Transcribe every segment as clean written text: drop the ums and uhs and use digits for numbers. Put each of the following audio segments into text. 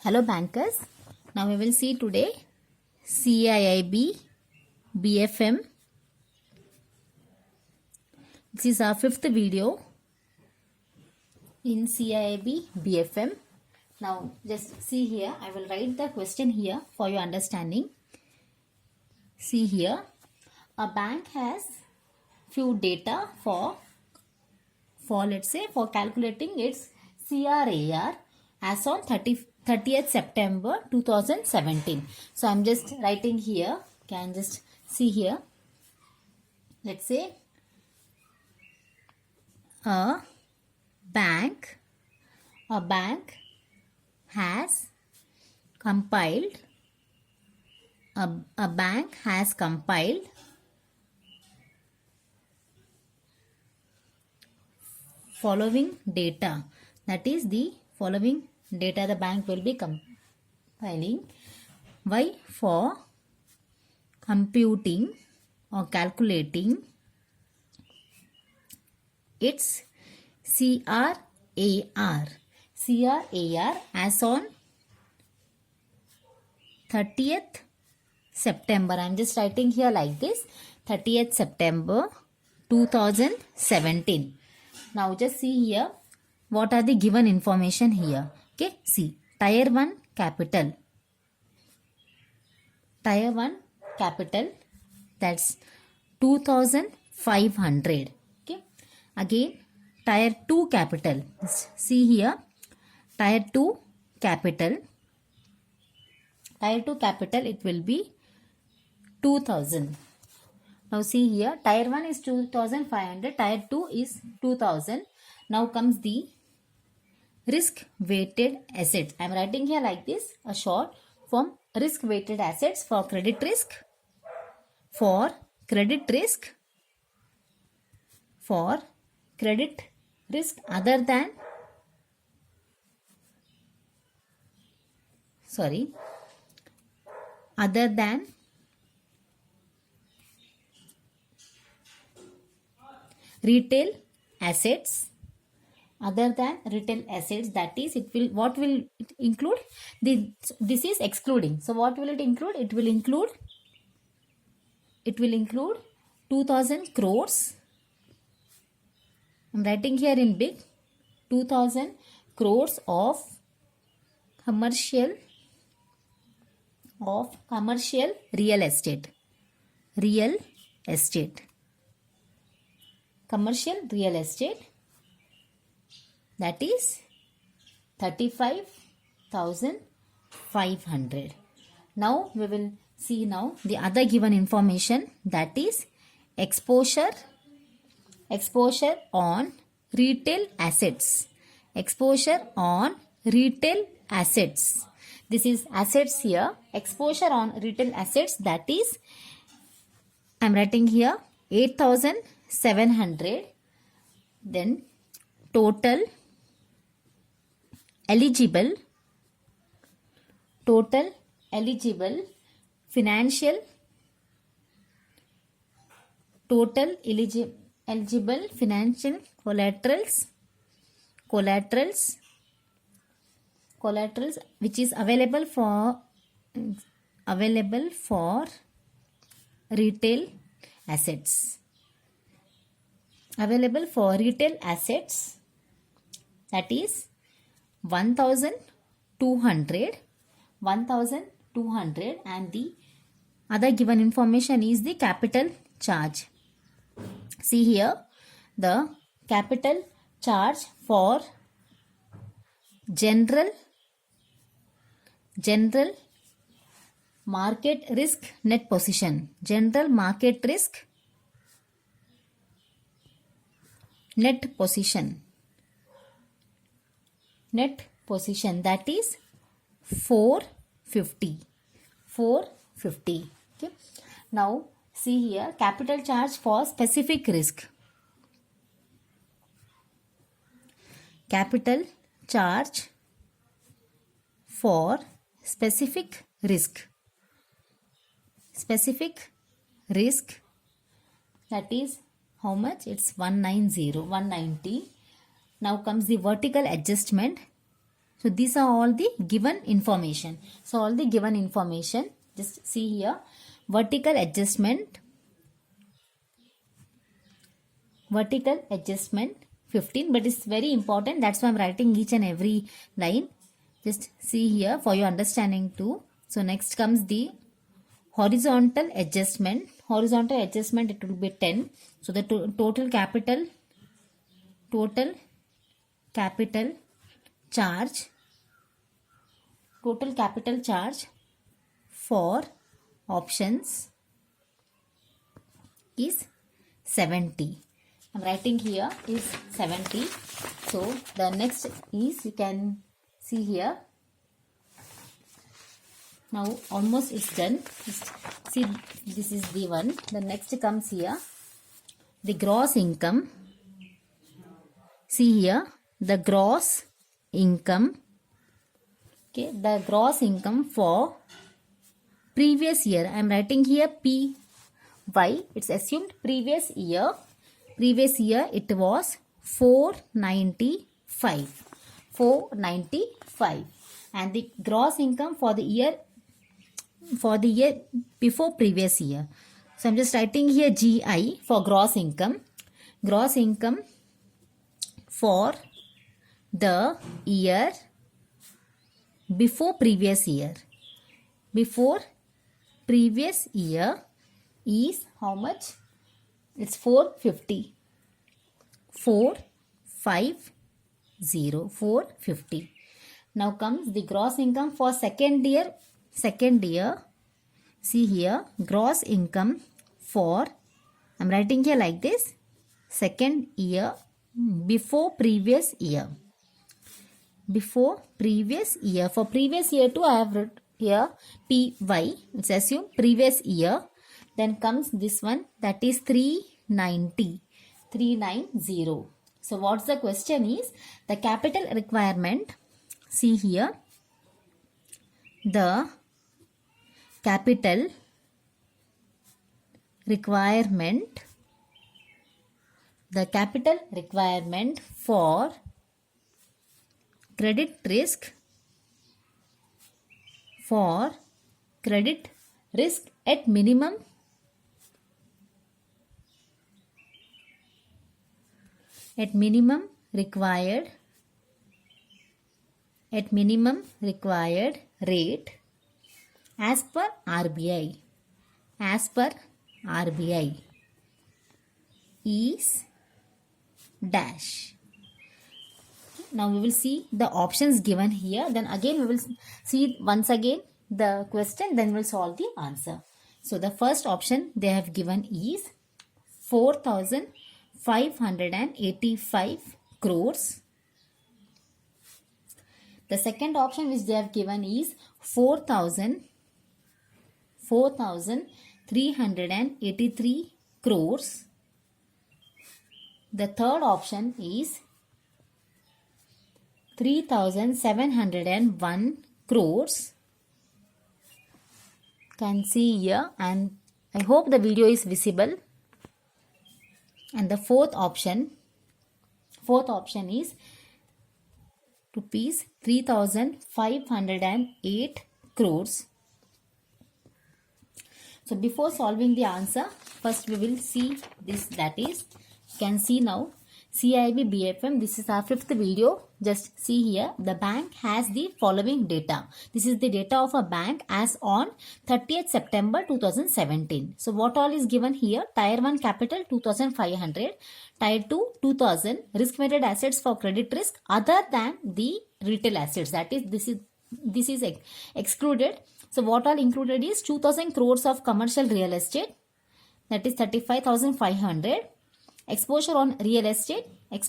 Hello bankers. Now we will see today CIIB BFM. This is our fifth video in CIIB BFM. Now just see here. I will write the question here for your understanding. See here. A bank has few data for let's say for calculating its CRAR as on 30th September 2017. So I'm just writing here. Can just see here. Let's say a bank has compiled a bank has compiled following data. That is the following data the bank will be compiling. Why? For computing or calculating its CRAR as on 30th September. I am just writing here like this, 30th September 2017. Now just see here what are the given information here. Okay, see, Tier 1 capital, that's 2500. Okay, again Tier 2 capital, see here, Tier 2 capital, it will be 2000. Now see here, Tier 1 is 2500, Tier 2 is 2000. Now comes the risk weighted assets. I am writing here like this, a short form, risk weighted assets for credit risk, other than retail assets, that is, it will, what will it include? This is excluding. So what will it include? It will include 2000 crores. I'm writing here in big, 2000 crores of commercial real estate. Commercial real estate, that is 35,500. Now we will see now the other given information, that is exposure on retail assets. This is assets here. Exposure on retail assets, that is, I am writing here 8,700. Then total eligible financial collaterals which is available for retail assets. That is 1,200, and the other given information is the capital charge. See here, the capital charge for general market risk net position. General market risk net position, that is 450. Okay. Now see here, capital charge for specific risk. Capital charge for specific risk, that is how much? It's 190. Now comes the vertical adjustment. So these are all the given information. So all the given information, just see here, vertical adjustment 15, but it's very important. That's why I'm writing each and every line. Just see here for your understanding too. So next comes the horizontal adjustment. Horizontal adjustment, it will be 10. So the total capital charge for options is 70. I'm writing here is 70. So the next is, you can see here, now almost it's done. See, this is the one. The next comes here, the gross income. See here, the gross income. Okay, the gross income for previous year. I am writing here P. Why? It's assumed previous year. Previous year it was 495. 495. And the gross income for the year before previous year. So I'm just writing here GI for gross income. Gross income for the year before previous year. Before previous year is how much? It's 450. 450. Now comes the gross income for second year. See here, gross income for, I'm writing here like this, second year before previous year. Before previous year. For previous year too, I have written here PY. It's assume previous year. Then comes this one, that is 390. 390. So what's the question is, the capital requirement. See here, the capital requirement for credit risk at minimum required rate as per RBI is dash. Now we will see the options given here. Then again we will see once again the question. Then we will solve the answer. So the first option they have given is 4,585 crores. The second option which they have given is 4,383 crores. The third option is 3,701 crores. Can see here, and I hope the video is visible. And the fourth option is rupees 3,508 crores. So before solving the answer, first we will see this, that is, you can see now CIB BFM. This is our fifth video. Just see here, the bank has the following data. This is the data of a bank as on 30th September 2017. So what all is given here? Tier 1 capital 2,500, Tier 2 2,000, risk weighted assets for credit risk other than the retail assets. That is, this is excluded. So what all included is 2,000 crores of commercial real estate, that is 35,500. Exposure on real estate, that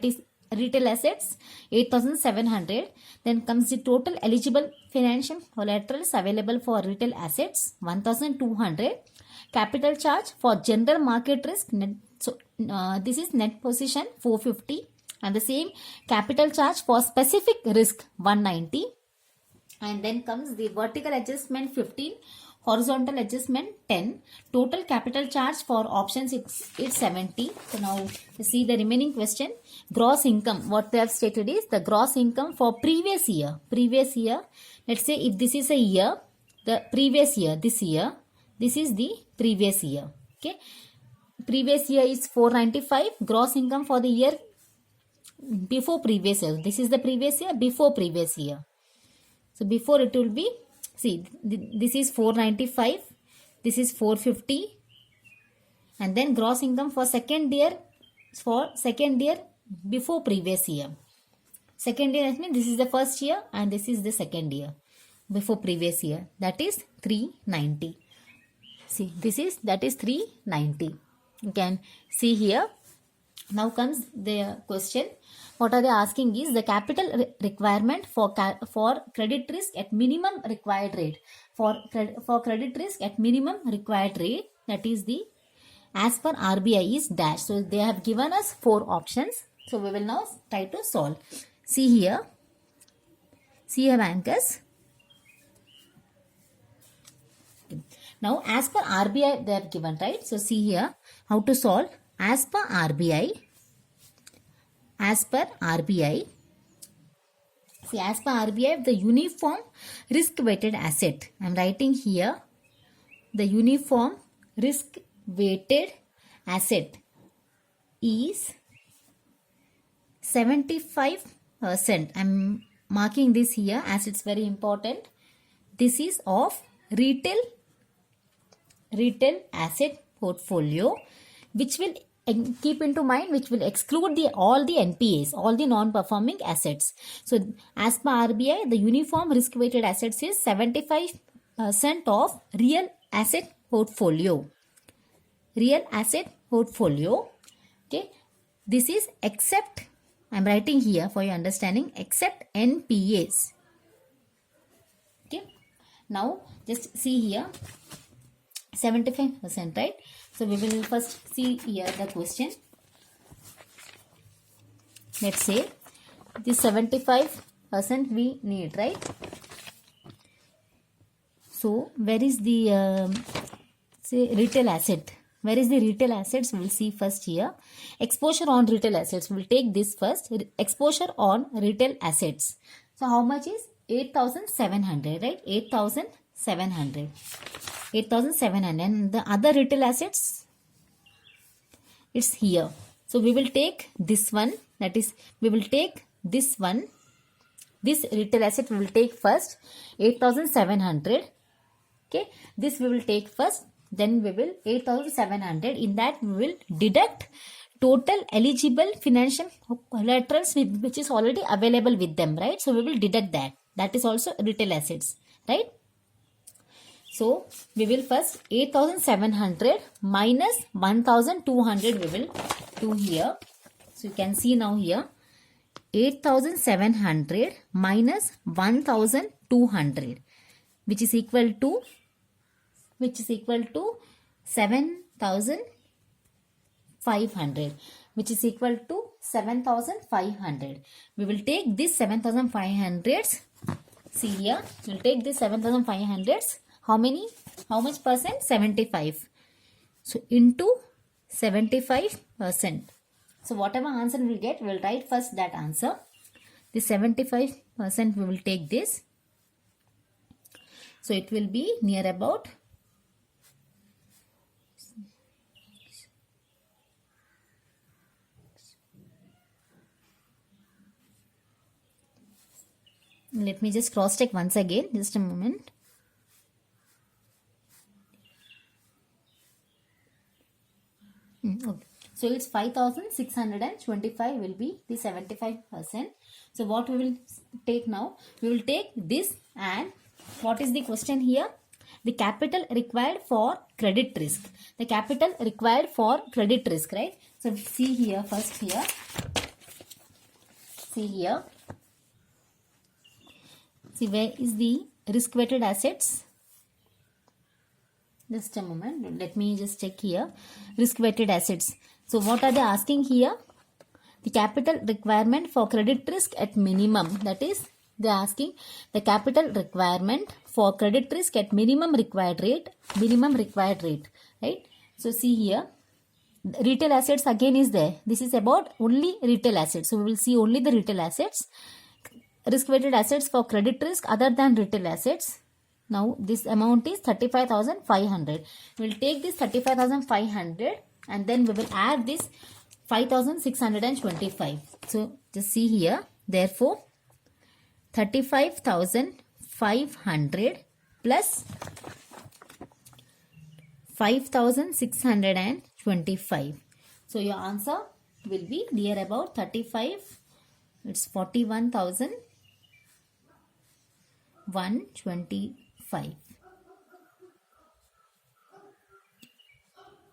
is retail assets, 8,700. Then comes the total eligible financial collaterals available for retail assets, 1,200. Capital charge for general market risk, so this is net position, 450. And the same capital charge for specific risk, 190. And then comes the vertical adjustment, 15. horizontal adjustment 10, total capital charge for options it's 70. So now see the remaining question. Gross income, what they have stated is the gross income for previous year. Let's say if this is a year, the previous year, this is the previous year. Okay, previous year is 495. Gross income for the year before previous year, this is the previous year, before previous year. So before it will be, see, this is 495, this is 450, and then gross income for second year before previous year. Second year, that means this is the first year and this is the second year before previous year, that is 390. See, that is 390. You can see here. Now comes the question. What are they asking is the capital requirement for credit risk at minimum required rate. For credit risk at minimum required rate, that is the as per RBI is dash. So they have given us 4 options. So we will now try to solve. See here bankers. Now as per RBI they have given, right? So see here how to solve. As per RBI, see, as per RBI, the uniform risk weighted asset, I am writing here, the uniform risk weighted asset is 75%. I am marking this here as it's very important. This is of retail asset portfolio, which will keep into mind, which will exclude all the NPAs, all the non-performing assets. So as per RBI, the uniform risk weighted assets is 75% of real asset portfolio. Okay, this is except, I am writing here for your understanding, except NPAs. Okay, now just see here 75%, right? So we will first see here the question. Let's say this 75% we need, right? So where is the say retail asset? Where is the retail assets? We will see first here. Exposure on retail assets. We will take this first. Exposure on retail assets. So how much is 8,700, right? 8,700. 8,700, and the other retail assets, it's here. So we will take this one, that is we will take this one, this retail asset we will take first, 8,700. Okay, this we will take first, then we will 8,700. In that we will deduct total eligible financial collaterals which is already available with them, right? So we will deduct that. That is also retail assets, right? So we will first 8,700 minus 1,200 we will do here. So you can see now here 8,700 minus 1,200 which is equal to 7,500, which is equal to 7,500. We will take this 7,500s. See here, we will take this 7,500s. How much percent? 75. So into 75%. So whatever answer we will get, we will write first that answer. The 75% we will take this. So it will be near about let me just cross check once again, just a moment. Okay. So it's 5,625 will be the 75%. So what we will take now? We will take this, and what is the question here? The capital required for credit risk. The capital required for credit risk, right? So see here first here. See here. See where is the risk weighted assets? Just a moment. Let me just check here. Risk weighted assets. So what are they asking here? The capital requirement for credit risk at minimum. That is They are asking the capital requirement for credit risk at minimum required rate, right? So see here, retail assets again is there. This is about only retail assets. So we will see only the retail assets. Risk weighted assets for credit risk other than retail assets. Now this amount is 35,500. We will take this 35,500 and then we will add this 5,625. So just see here, therefore 35,500 plus 5,625. So your answer will be near about 35. It's 41,125.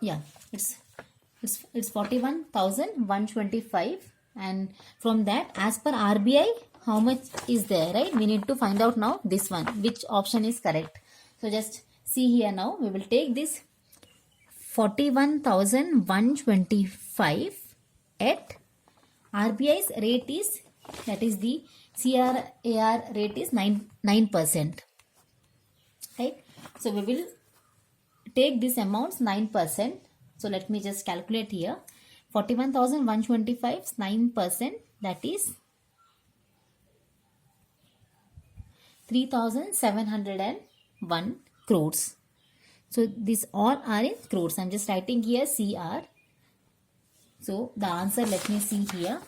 Yeah, it's 41,125, and from that, as per RBI, how much is there, right? We need to find out now this one, which option is correct. So just see here now, we will take this 41,125 at RBI's rate is, that is the CRAR rate is 9%, right? So we will take this amounts 9%. So let me just calculate here. 41,125 9%, that is 3,701 crores. So these all are in crores. I'm just writing here CR. So the answer, let me see here.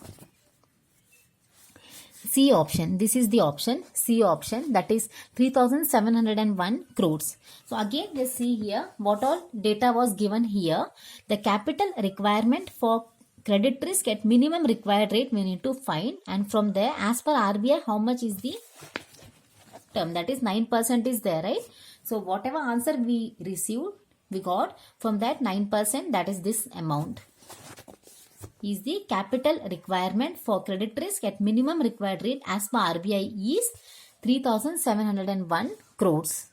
C option. This is the option. C option, that is 3,701 crores. So again, let's see here what all data was given here. The capital requirement for credit risk at minimum required rate we need to find, and from there, as per RBI, how much is the term, that is 9% is there, right? So whatever answer we received, we got from that 9%, that is this amount is the capital requirement for credit risk at minimum required rate as per RBI is 3,701 crores.